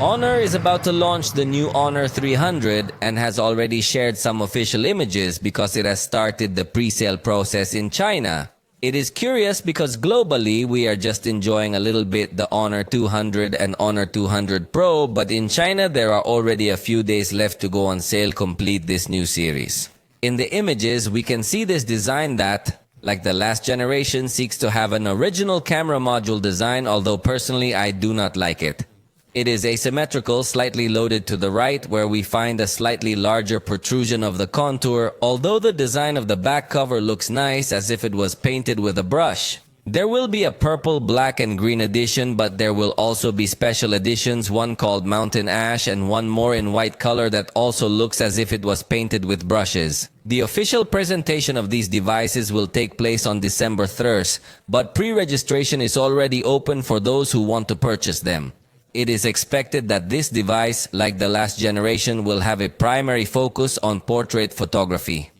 Honor is about to launch the new Honor 300 and has already shared some official images because it has started the pre-sale process in China. It is curious because globally we are just enjoying a little bit the Honor 200 and Honor 200 Pro, but in China there are already a few days left to go on sale complete this new series. In the images we can see this design that, like the last generation, seeks to have an original camera module design, although personally I do not like it. It is asymmetrical, slightly loaded to the right, where we find a slightly larger protrusion of the contour, although the design of the back cover looks nice as if it was painted with a brush. There will be a purple, black, and green edition, but there will also be special editions, one called Mountain Ash and one more in white color that also looks as if it was painted with brushes. The official presentation of these devices will take place on December 3rd, but pre-registration is already open for those who want to purchase them. It is expected that this device, like the last generation, will have a primary focus on portrait photography.